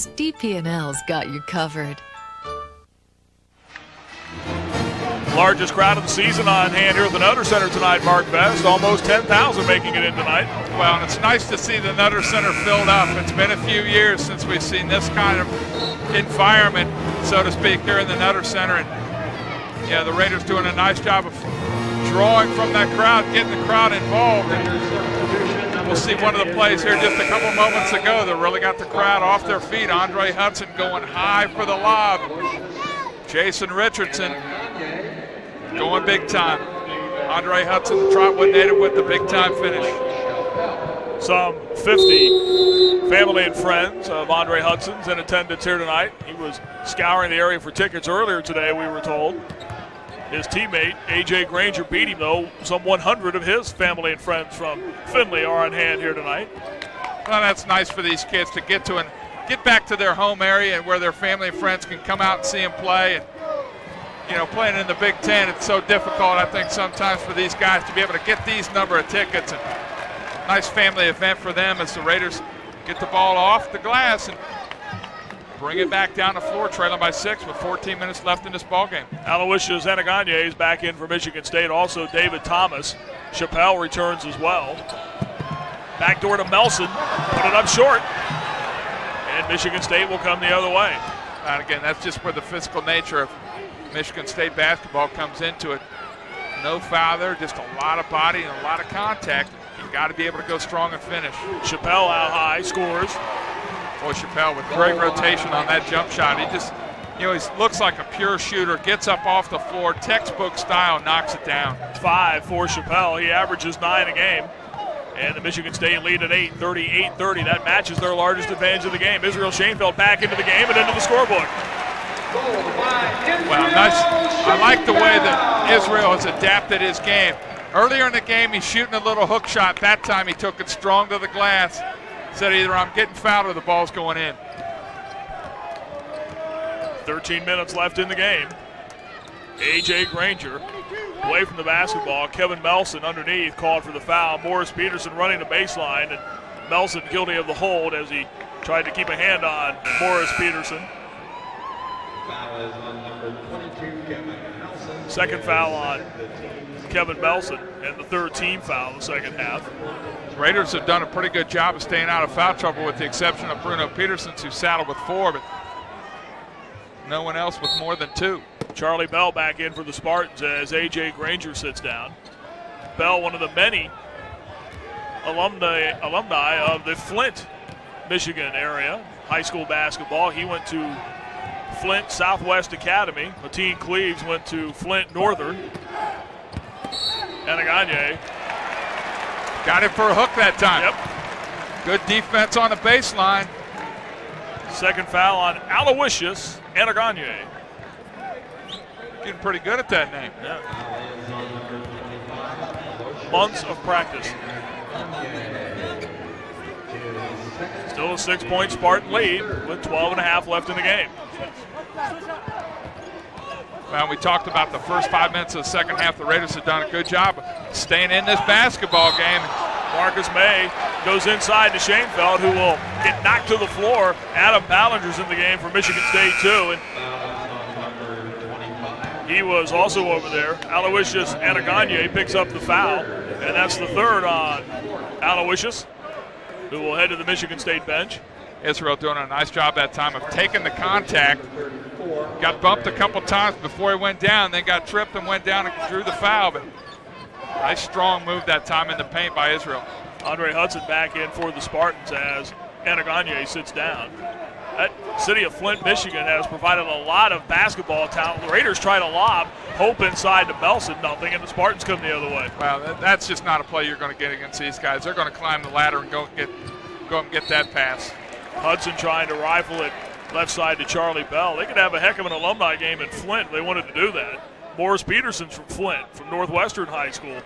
DP&L's got you covered. Largest crowd of the season on hand here at the Nutter Center tonight, Mark Best. Almost 10,000 making it in tonight. Well, and it's nice to see the Nutter Center filled up. It's been a few years since we've seen this kind of environment, so to speak, here in the Nutter Center. And yeah, the Raiders doing a nice job of drawing from that crowd, getting the crowd involved. And we'll see one of the plays here just a couple moments ago that really got the crowd off their feet. Andre Hudson going high for the lob. Jason Richardson going big time. Andre Hudson, the Trotwood native, with the big time finish. Some 50 family and friends of Andre Hudson's in attendance here tonight. He was scouring the area for tickets earlier today, we were told. His teammate, A.J. Granger, beat him, though. Some 100 of his family and friends from Findlay are on hand here tonight. Well, that's nice for these kids to get to and get back to their home area and where their family and friends can come out and see them play. And, you know, playing in the Big Ten, it's so difficult, I think, sometimes for these guys to be able to get these number of tickets. And nice family event for them as the Raiders get the ball off the glass and bring it back down the floor, trailing by 6 with 14 minutes left in this ballgame. Aloysius Anaganye is back in for Michigan State. Also David Thomas. Chappelle returns as well. Backdoor to Melson. Put it up short. And Michigan State will come the other way. And again, that's just where the physical nature of Michigan State basketball comes into it. No foul there, just a lot of body and a lot of contact. You've got to be able to go strong and finish. Chappelle out high, scores. Boy, Chappelle with great rotation on that jump shot. He just, you know, he looks like a pure shooter, gets up off the floor, textbook style, knocks it down. 5 for Chappelle. He averages 9 a game. And the Michigan State lead at 8, 38-30. That matches their largest advantage of the game. Israel Shainfeld back into the game and into the scorebook. Well, nice. I like the way that Israel has adapted his game. Earlier in the game, he's shooting a little hook shot. That time he took it strong to the glass. Said either I'm getting fouled or the ball's going in. 13 minutes left in the game. A.J. Granger away from the basketball. Kevin Melson underneath called for the foul. Morris Peterson running the baseline, and Melson guilty of the hold as he tried to keep a hand on Morris Peterson. Second foul on Kevin Melson, and the third team foul in the second half. Raiders have done a pretty good job of staying out of foul trouble with the exception of Bruno Peterson, who saddled with 4, but no one else with more than 2. Charlie Bell back in for the Spartans as A.J. Granger sits down. Bell, one of the many alumni of the Flint, Michigan area, high school basketball. He went to Flint Southwest Academy. Mateen Cleaves went to Flint Northern. Anaganye got him for a hook that time. Yep. Good defense on the baseline. Second foul on Aloysius Anaganye. Getting pretty good at that name. Yeah. Months of practice. Still a 6-point Spartan lead with 12 and a half left in the game. Well, we talked about the first 5 minutes of the second half. The Raiders have done a good job of staying in this basketball game. Marcus May goes inside to Shainfeld, who will get knocked to the floor. Adam Ballinger's in the game for Michigan State, too. And he was also over there. Aloysius Anaganye picks up the foul, and that's the third on Aloysius, who will head to the Michigan State bench. Israel doing a nice job that time of taking the contact. Got bumped a couple times before he went down, then got tripped and went down and drew the foul. But nice strong move that time in the paint by Israel. Andre Hudson back in for the Spartans as Anaganye sits down. That city of Flint, Michigan has provided a lot of basketball talent. The Raiders try to lob, hope inside to Melson, nothing, and the Spartans come the other way. Well, that's just not a play you're going to get against these guys. They're going to climb the ladder and go and get that pass. Hudson trying to rifle it left side to Charlie Bell. They could have a heck of an alumni game in Flint if they wanted to do that. Morris Peterson's from Flint, from Northwestern High School.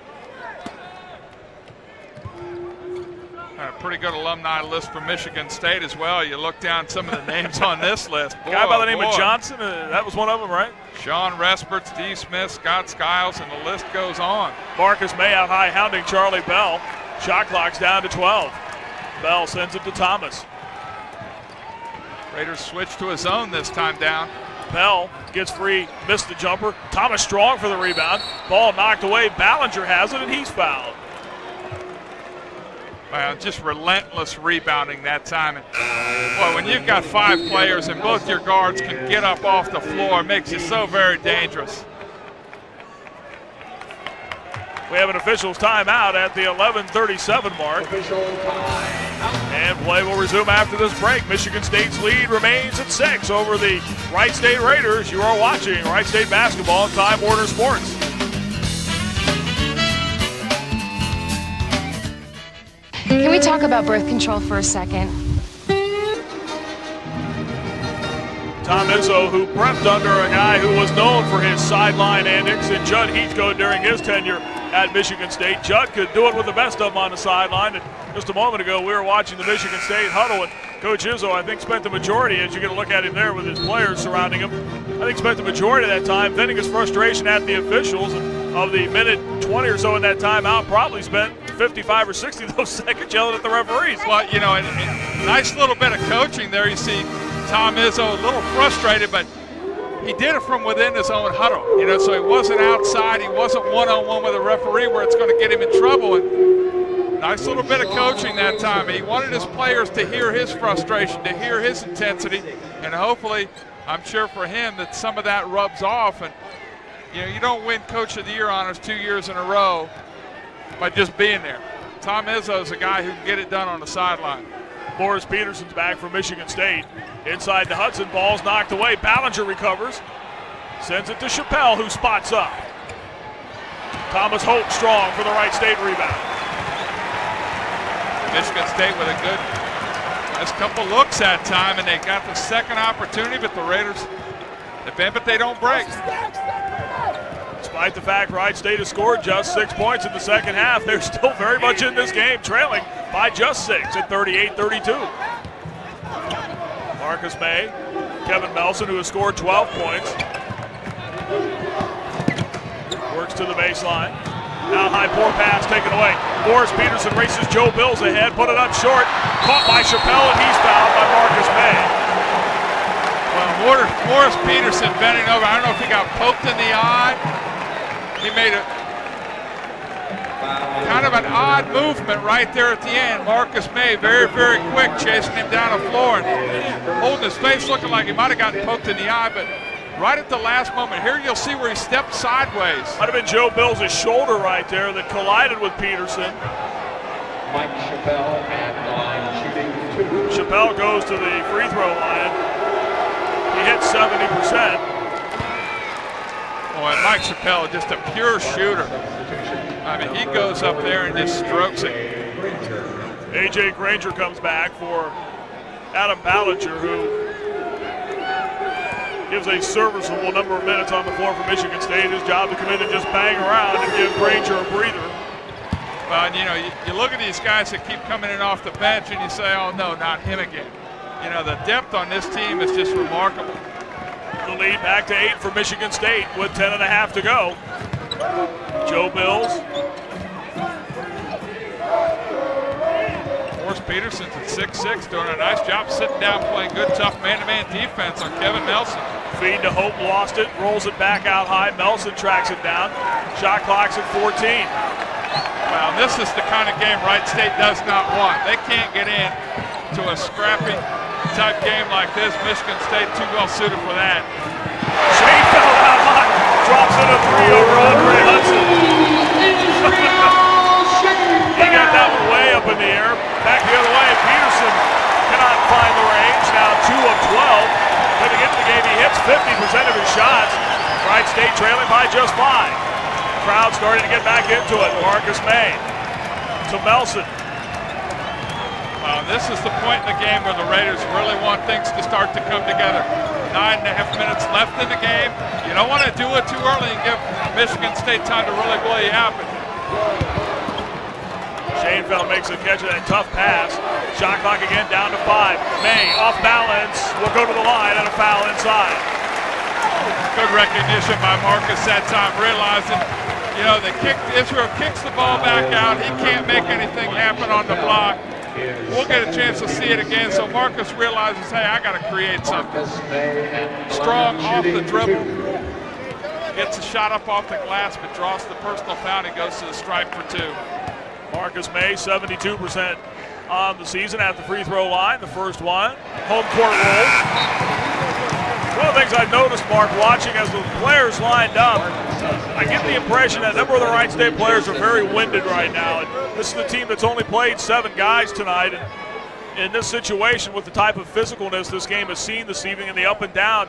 A pretty good alumni list for Michigan State as well. You look down some of the names on this list. Boy, guy by the name of Johnson, that was one of them, right? Sean Respert, Steve Smith, Scott Skiles, and the list goes on. Marcus May out high hounding Charlie Bell. Shot clock's down to 12. Bell sends it to Thomas. Raiders switch to a zone this time down. Bell gets free, missed the jumper. Thomas Strong for the rebound. Ball knocked away. Ballinger has it, and he's fouled. Well, just relentless rebounding that time. And boy, when you've got 5 players and both your guards can get up off the floor, it makes you so very dangerous. We have an official's timeout at the 11:37 mark. And play will resume after this break. Michigan State's lead remains at 6 over the Wright State Raiders. You are watching Wright State basketball on Time Warner Sports. Can we talk about birth control for a second? Tom Izzo, who prepped under a guy who was known for his sideline antics, and Judd Heathcote during his tenure at Michigan State. Judd could do it with the best of them on the sideline. And just a moment ago, we were watching the Michigan State huddle, and Coach Izzo, I think, spent the majority, as you get a look at him there with his players surrounding him, I think spent the majority of that time venting his frustration at the officials. And of the minute 20 or so in that timeout, probably spent 55 or 60 of those seconds yelling at the referees. Well, you know, a nice little bit of coaching there. You see Tom Izzo a little frustrated, but he did it from within his own huddle, you know, so he wasn't outside. He wasn't one-on-one with a referee where it's going to get him in trouble. And nice little bit of coaching that time. He wanted his players to hear his frustration, to hear his intensity, and hopefully, I'm sure for him that some of that rubs off. And, you know, you don't win Coach of the Year honors 2 years in a row by just being there. Tom Izzo is a guy who can get it done on the sideline. Morris Peterson's back from Michigan State. Inside to Hudson, ball's knocked away. Ballinger recovers. Sends it to Chappelle, who spots up. Thomas Hope Strong for the Wright State rebound. Michigan State with a good, nice couple looks that time, and they got the second opportunity, but the Raiders, they bend, but they don't break. Despite the fact Wright State has scored just 6 points in the second half, they're still very much in this game, trailing by just 6 at 38-32. Marcus May, Kevin Melson, who has scored 12 points, works to the baseline. Now high poor pass taken away. Morris Peterson races Joe Bills ahead, put it up short, caught by Chappelle, and he's fouled by Marcus May. Well, Morris Peterson bending over. I don't know if he got poked in the eye. He made a kind of an odd movement right there at the end. Marcus May, very, very quick, chasing him down the floor and holding his face, looking like he might have gotten poked in the eye, but right at the last moment. Here you'll see where he stepped sideways. Might have been Joe Bills' shoulder right there that collided with Peterson. Mike Chappelle at the line shooting 2. Chappelle goes to the free throw line. He hit 70%. Boy, Mike Chappelle, just a pure shooter. I mean, he goes up there and just strokes it. A.J. Granger comes back for Adam Ballinger, who gives a serviceable number of minutes on the floor for Michigan State. His job to come in and just bang around and give Granger a breather. Well, you know, you look at these guys that keep coming in off the bench and you say, oh no, not him again. You know, the depth on this team is just remarkable. The lead back to 8 for Michigan State with 10.5 to go. Joe Bills. Morris Peterson's at 6'6", doing a nice job sitting down, playing good, tough man-to-man defense on Kevin Melson. Feed to Hope, lost it, rolls it back out high. Melson tracks it down. Shot clock's at 14. Well, this is the kind of game Wright State does not want. They can't get in to a scrappy type game like this. Michigan State too well suited for that. Shane fell out hot, drops in a 3 over Andre Hudson. He got that one way up in the air. Back the other way, Peterson cannot find the range. Now 2 of 12. But to get to the game, he hits 50% of his shots. Wright State trailing by just 5. Crowd starting to get back into it. Marcus May to Melson. Well, this is the point in the game where the Raiders really want things to start to come together. 9.5 minutes left in the game. You don't want to do it too early and give Michigan State time to really blow you out. Shanefeldt makes a catch of that tough pass. Shot clock again down to 5. May off balance, will go to the line and a foul inside. Good recognition by Marcus that time, realizing, you know, Israel kicks the ball back out. He can't make anything happen on the block. we'll get a chance to see it again. So Marcus realizes, hey, I got to create something. Strong off the dribble. Gets a shot up off the glass, but draws the personal foul and goes to the stripe for 2. Marcus May, 72% on the season at the free throw line. The first one, home court roll. One of the things I've noticed, Mark, watching as the players lined up, I get the impression that a number of the Wright State players are very winded right now. And this is the team that's only played 7 guys tonight. And in this situation, with the type of physicalness this game has seen this evening and the up and down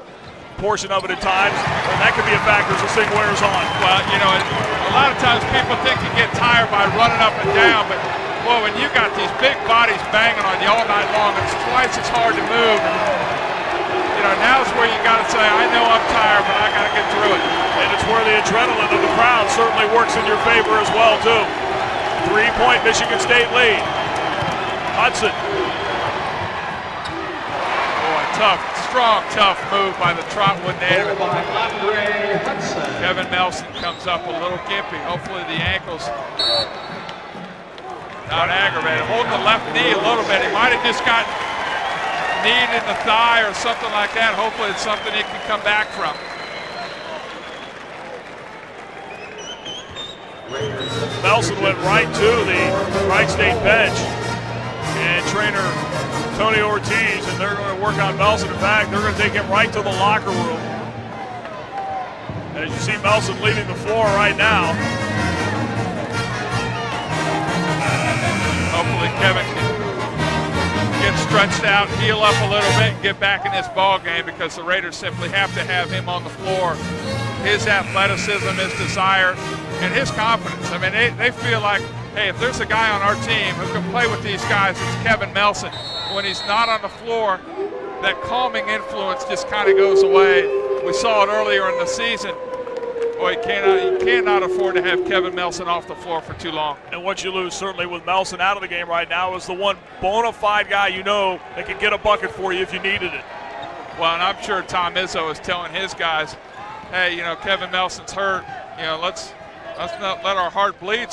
portion of it at times, and that could be a factor as this thing wears on. Well, you know, a lot of times people think you get tired by running up and down, but boy, when you got these big bodies banging on you all night long, it's twice as hard to move. You know, now's where you got to say, I know I'm tired, but I got to get through it. And it's where the adrenaline of the crowd certainly works in your favor as well, too. 3-point Michigan State lead. Hudson. Boy, strong, tough move by the Trotwood native. Kevin Melson comes up a little gimpy. Hopefully the ankle's not aggravated. Holding the left knee a little bit. He might have just got kneed in the thigh or something like that. Hopefully it's something he can come back from. Melson went right to the Wright State bench, and trainer Tony Ortiz, and they're going to work on Melson. In fact, they're going to take him right to the locker room. As you see Melson leaving the floor right now. Hopefully Kevin can get stretched out, heal up a little bit, and get back in this ball game, because the Raiders simply have to have him on the floor. His athleticism, his desire, and his confidence. I mean, they feel like, hey, if there's a guy on our team who can play with these guys, it's Kevin Melson. When he's not on the floor, that calming influence just kind of goes away. We saw it earlier in the season. Boy, you cannot afford to have Kevin Melson off the floor for too long. And what you lose, certainly with Melson out of the game right now, is the one bona fide guy you know that can get a bucket for you if you needed it. Well, and I'm sure Tom Izzo is telling his guys, hey, you know, Kevin Melson's hurt. You know, let's not let our heart bleed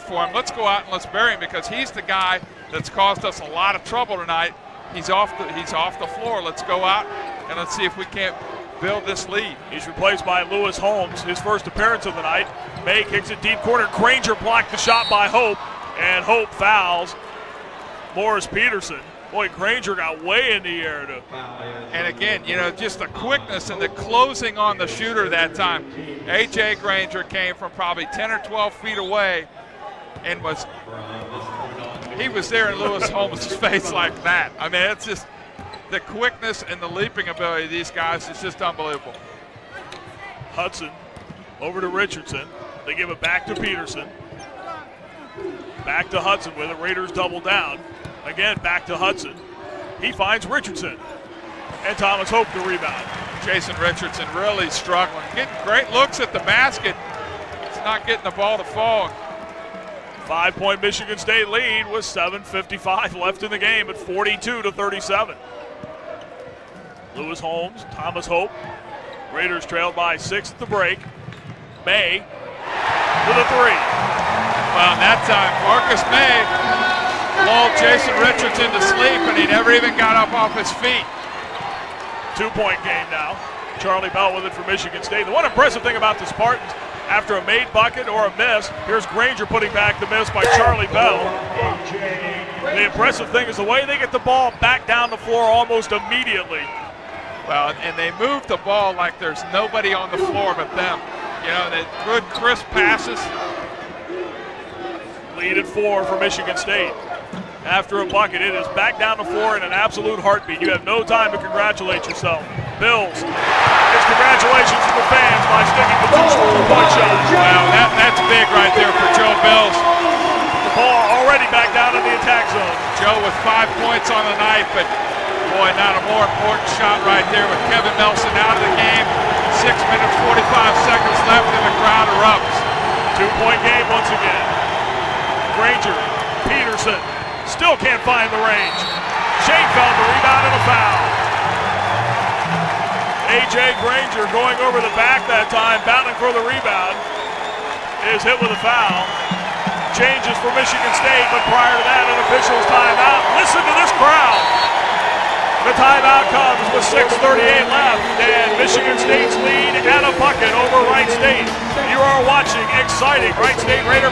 for him. Let's go out and let's bury him, because he's the guy that's caused us a lot of trouble tonight. He's off the floor. Let's go out and let's see if we can't build this lead. He's replaced by Lewis Holmes, his first appearance of the night. May kicks it deep corner. Granger blocked the shot by Hope, and Hope fouls Morris Peterson. Boy, Granger got way in the air. And again, you know, just the quickness and the closing on the shooter that time. A.J. Granger came from probably 10 or 12 feet away and he was there in Lewis Holmes' face like that. I mean, it's just the quickness and the leaping ability of these guys is just unbelievable. Hudson over to Richardson. They give it back to Peterson. Back to Hudson with it. Raiders double down. Again, back to Hudson. He finds Richardson. And Thomas Hope the rebound. Jason Richardson really struggling. Getting great looks at the basket. It's not getting the ball to fall. 5-point Michigan State lead with 7:55 left in the game at 42-37. Lewis Holmes, Thomas Hope. Raiders trailed by 6 at the break. May with a 3. Well, that time, Marcus May lulled Jason Richardson to sleep, and he never even got up off his feet. 2-point game now. Charlie Bell with it for Michigan State. The one impressive thing about the Spartans, after a made bucket or a miss, here's Granger putting back the miss by Charlie Bell. The impressive thing is the way they get the ball back down the floor almost immediately. Well, and they move the ball like there's nobody on the floor but them. You know, the good crisp passes. Lead at 4 for Michigan State. After a bucket, it is back down the floor in an absolute heartbeat. You have no time to congratulate yourself. Bills gets congratulations from the fans by sticking the 2-point shot. Wow, that's big right there for Joe Bills. The ball already back down in the attack zone. Joe with 5 points on the night, but boy, not a more important shot right there with Kevin Melson out of the game. 6 minutes, 45 seconds left, and the crowd erupts. 2-point game once again. Granger, Peterson, still can't find the range. Shane found the rebound and a foul. A.J. Granger going over the back that time, battling for the rebound, is hit with a foul. changes for Michigan State, but prior to that, an official's timeout. Listen to this crowd. The timeout comes with 6:38 left, and Michigan State's lead at a bucket over Wright State. You are watching exciting Wright State Raider